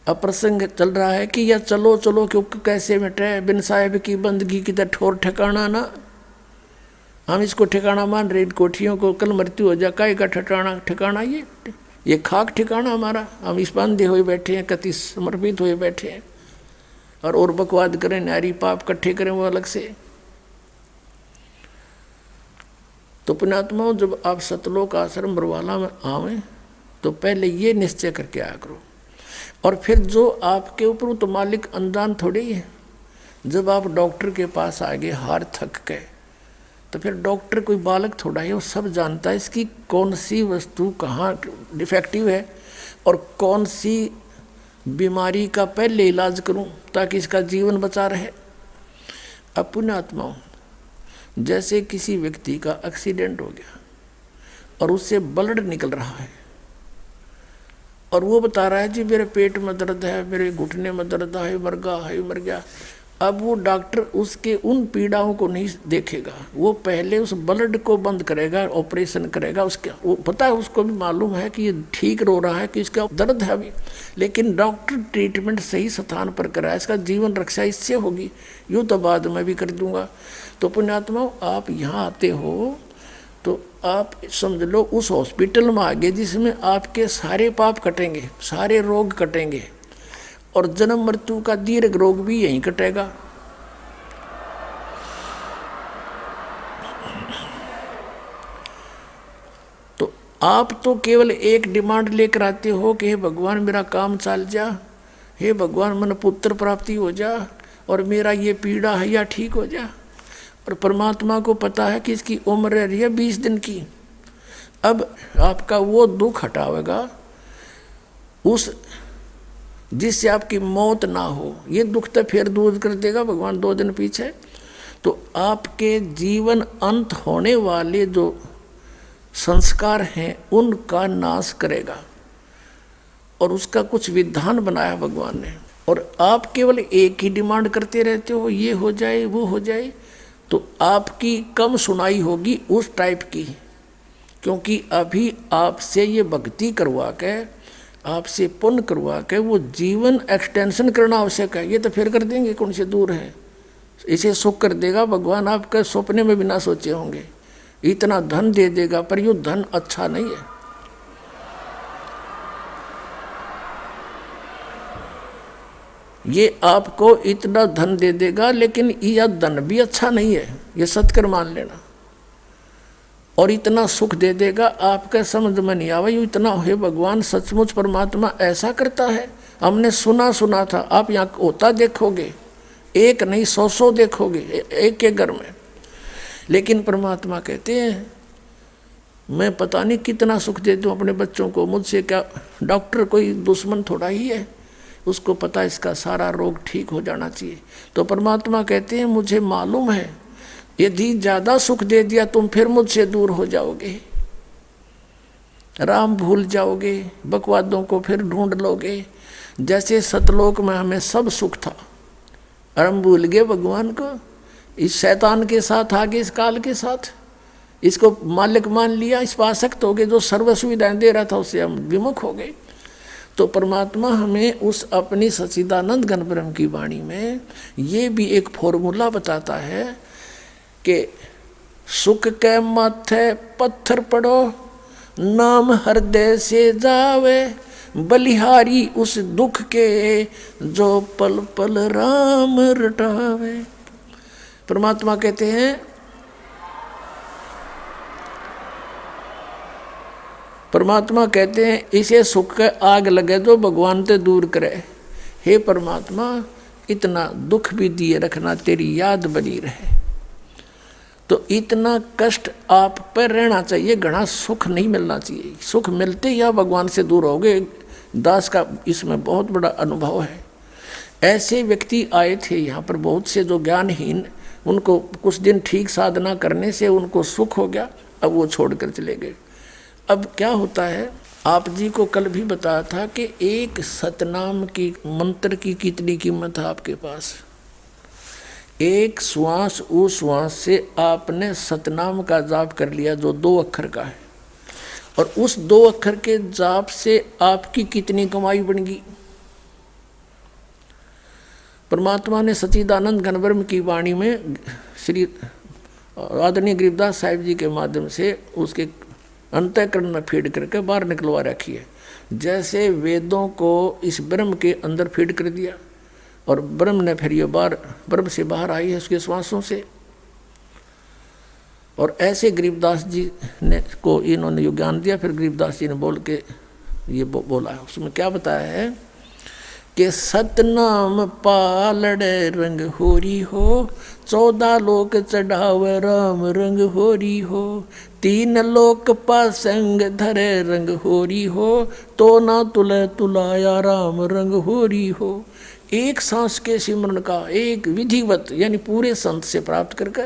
अप्रसंग चल रहा है कि या चलो चलो क्योंकि कैसे मिटे, बिन साहेब की बंदगी की तो ठोर ठिकाना ना। हम इसको ठिकाना मान रहे, कोठियों को कल मृत्यु हो जाए, काय का ठिकाना ठिकाना, ये खाक ठिकाना हमारा। हम इस बांधे हुए बैठे हैं, कति समर्पित हुए बैठे हैं, और बकवाद करें, नारी पाप इकट्ठे करें वो अलग से। तो पुण्यात्माओं, जब आप सतलोक आश्रम बरवाला में आवें तो पहले ये निश्चय करके आया करो। और फिर जो आपके ऊपर तो मालिक अनजान थोड़े ही है। जब आप डॉक्टर के पास आ गए हार थक के, तो फिर डॉक्टर कोई बालक थोड़ा है, वो सब जानता है इसकी कौन सी वस्तु कहाँ डिफेक्टिव है और कौन सी बीमारी का पहले इलाज करूं ताकि इसका जीवन बचा रहे। अब पुण्यात्माओं, जैसे किसी व्यक्ति का एक्सीडेंट हो गया और उससे ब्लड निकल रहा है और वो बता रहा है जी मेरे पेट में दर्द है, मेरे घुटने में दर्द है, मर गया। अब वो डॉक्टर उसके उन पीड़ाओं को नहीं देखेगा, वो पहले उस ब्लड को बंद करेगा, ऑपरेशन करेगा। उसके वो पता है, उसको भी मालूम है कि ये ठीक रो रहा है, कि इसका दर्द है अभी, लेकिन डॉक्टर ट्रीटमेंट सही स्थान पर कराए, इसका जीवन रक्षा इससे होगी, यूँ तो बाद में भी कर दूंगा। तो पुण्यात्माओं, आप यहाँ आते हो तो आप समझ लो उस हॉस्पिटल में आगे जिसमें आपके सारे पाप कटेंगे, सारे रोग कटेंगे, और जन्म मृत्यु का दीर्घ रोग भी यहीं कटेगा। तो आप तो केवल एक डिमांड लेकर आते हो कि हे भगवान मेरा काम चल जा, हे भगवान मन पुत्र प्राप्ति हो जा, और मेरा ये पीड़ा है या ठीक हो जा। और परमात्मा को पता है कि इसकी उम्र रह रही है 20 दिन की। अब आपका वो दुख हटावेगा उस जिससे आपकी मौत ना हो, ये दुख तो फिर दूर कर देगा भगवान 2 दिन पीछे। तो आपके जीवन अंत होने वाले जो संस्कार हैं उनका नाश करेगा, और उसका कुछ विधान बनाया भगवान ने। और आप केवल एक ही डिमांड करते रहते हो, ये हो जाए वो हो जाए, तो आपकी कम सुनाई होगी उस टाइप की, क्योंकि अभी आपसे ये भक्ति करवा के, आपसे पुण्य करवा के वो जीवन एक्सटेंशन करना आवश्यक है। ये तो फिर कर देंगे, कौन से दूर है, इसे सुख कर देगा भगवान, आपके सपने में भी ना सोचे होंगे। इतना धन दे देगा, पर ये धन अच्छा नहीं है। ये आपको इतना धन दे देगा, लेकिन यह धन भी अच्छा नहीं है, ये सत्कर मान लेना। और इतना सुख दे देगा, आपके समझ में नहीं आवा, इतना है भगवान सचमुच परमात्मा ऐसा करता है। हमने सुना था, आप यहाँ होता देखोगे, एक नहीं 100 देखोगे एक के घर में। लेकिन परमात्मा कहते हैं मैं पता नहीं कितना सुख दे दूँ अपने बच्चों को, मुझसे क्या, डॉक्टर कोई दुश्मन थोड़ा ही है, उसको पता इसका सारा रोग ठीक हो जाना चाहिए। तो परमात्मा कहते हैं मुझे मालूम है, यदि ज़्यादा सुख दे दिया तुम फिर मुझसे दूर हो जाओगे, राम भूल जाओगे, बकवादों को फिर ढूंढ लोगे। जैसे सतलोक में हमें सब सुख था और हम भूल गए भगवान को, इस शैतान के साथ आगे, इस काल के साथ इसको मालिक मान लिया, इस पर आसक्त हो गए, जो सर्व सुविधाएं दे रहा था उससे हम विमुख हो गए। तो परमात्मा हमें उस अपनी सच्चिदानंद घन ब्रह्म की वाणी में ये भी एक फॉर्मूला बताता है कि सुख के माथे पत्थर पड़ो, नाम हृदय से जावे, बलिहारी उस दुख के जो पल पल राम रटावे। परमात्मा कहते हैं, परमात्मा कहते हैं इसे सुख के आग लगे जो भगवान से दूर करे। हे परमात्मा, इतना दुख भी दिए रखना, तेरी याद बनी रहे। तो इतना कष्ट आप पर रहना चाहिए, घना सुख नहीं मिलना चाहिए। सुख मिलते या भगवान से दूर हो गए, दास का इसमें बहुत बड़ा अनुभव है। ऐसे व्यक्ति आए थे यहाँ पर बहुत से जो ज्ञानहीन, उनको कुछ दिन ठीक साधना करने से उनको सुख हो गया, अब वो छोड़कर चले गए। अब क्या होता है, आप जी को कल भी बताया था कि एक सतनाम की मंत्र की कितनी कीमत है आपके पास। एक श्वास, उस श्वास से आपने सतनाम का जाप कर लिया जो 2 अक्षर का है, और उस 2 अक्षर के जाप से आपकी कितनी कमाई बन गई। परमात्मा ने सच्चिदानंद घन ब्रह्म की वाणी में श्री आदरणीय गरीबदास साहिब जी के माध्यम से उसके अंतःकरण में फीड करके बाहर निकलवा रखी है। जैसे वेदों को इस ब्रह्म के अंदर फीड कर दिया और ब्रह्म ने फिर ये बाहर ब्रह्म से बाहर आई है उसके श्वासों से। और ऐसे गरीबदास जी ने को इन्होंने यो ज्ञान दिया। फिर गरीबदास जी ने बोल के ये बोला है, उसमें क्या बताया है कि सतनाम पालड़े रंग होरी हो, 14 लोक चढ़ावे राम रंग होरी हो, 3 लोक पासंग धरे रंग होरी हो, तो ना तुले तुलाया राम रंग होरी हो। एक सांस के सिमरन का एक विधिवत यानी पूरे संत से प्राप्त करके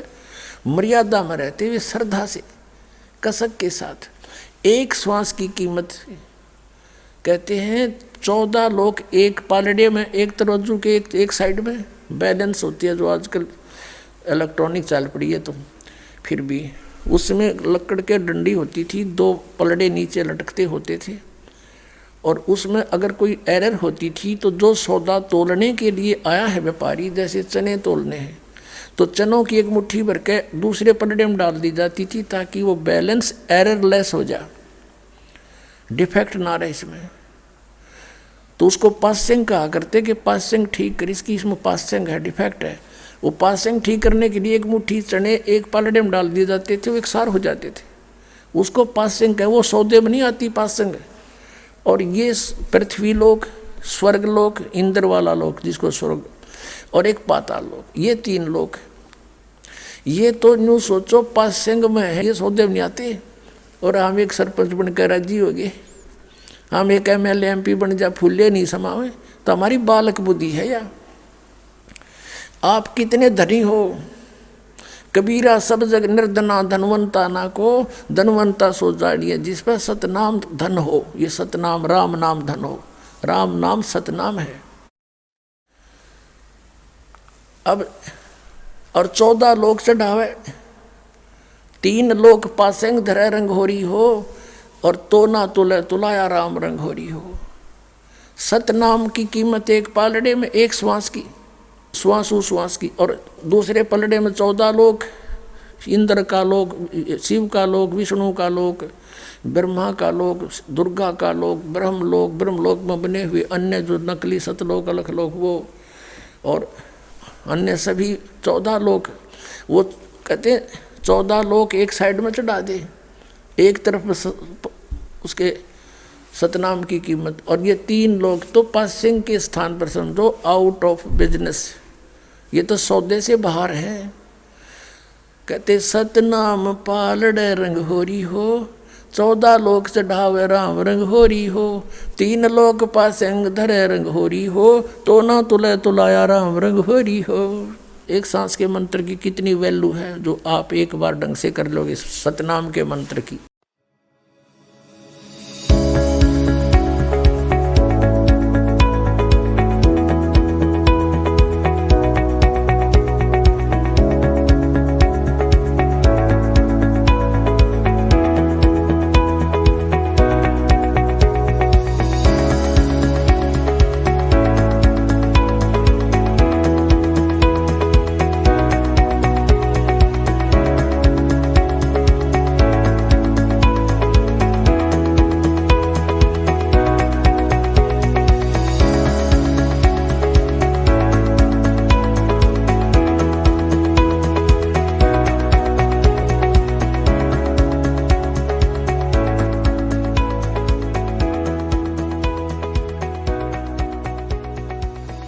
मर्यादा में रहते हुए श्रद्धा से कसक के साथ एक श्वास की कीमत कहते हैं 14 लोग एक पालड़े में, एक तराजू के एक साइड में बैलेंस होती है, जो आजकल इलेक्ट्रॉनिक चल पड़ी है। तो फिर भी उसमें लकड़ के डंडी होती थी, 2 पलड़े नीचे लटकते होते थे, और उसमें अगर कोई एरर होती थी तो जो सौदा तोलने के लिए आया है व्यापारी, जैसे चने तोलने हैं, तो चनों की एक मुट्ठी भर के दूसरे पलड़े में डाल दी जाती थी ताकि वो बैलेंस एररलेस हो जाए, डिफेक्ट ना रहे इसमें। तो उसको पासिंग कहा करते कि पासिंग ठीक कर, इसकी इसमें पासिंग है, डिफेक्ट है। वो पासिंग ठीक करने के लिए एक मुट्ठी चने एक पालड़े में डाल दिए जाते थे, वो एक सार हो जाते थे, उसको पासिंग है। वो सौदे में नहीं आती पासिंग। और ये पृथ्वी लोक, स्वर्ग लोक, इंद्र वाला लोक जिसको स्वर्ग, और एक पाताल लोक, ये 3 लोक। ये तो न्यू सोचो पासिंग में है, ये सौदे में नहीं आते। और हम एक सरपंच बनकर राजी हो गए, हम एक MLA MP बन जा, फूले नहीं समावे, तो हमारी बालक बुद्धि है या? आप कितने धनी हो, कबीरा सब जग निर्धना धनवंता ना को, धनवंता सो जाड़िए जिस पर सतनाम धन हो। ये सतनाम राम नाम धन हो, राम नाम सतनाम है। अब और 14 लोक चढ़ावे, 3 लोक पासेंग धरे रंग होरी हो, और तो ना तुले तुलाया राम रंग होरी हो। सतनाम की कीमत एक पालड़े में एक श्वास की, श्वास की, और दूसरे पलड़े में 14 लोक, इंद्र का लोक, शिव का लोक, विष्णु का लोक, ब्रह्मा का लोक, दुर्गा का लोक, ब्रह्मलोक में बने हुए अन्य जो नकली सतलोक अलख लोक वो, और अन्य सभी 14 लोक। वो कहते 14 लोक एक साइड में चढ़ा दे, एक तरफ में उसके सतनाम की कीमत, और ये 3 लोग तो पासिंग के स्थान पर समझो, आउट ऑफ बिजनेस, ये तो सौदे से बाहर है। कहते सतनाम पालड़े रंग होरी हो, 14 लोक चढ़ावे राम रंग होरी हो, 3 लोक पासेंग धरे रंग होरी हो, तो ना तुले तुलाया राम रंग होरी हो। एक सांस के मंत्र की कितनी वैल्यू है जो आप एक बार ढंग से कर लोगे सतनाम के मंत्र की।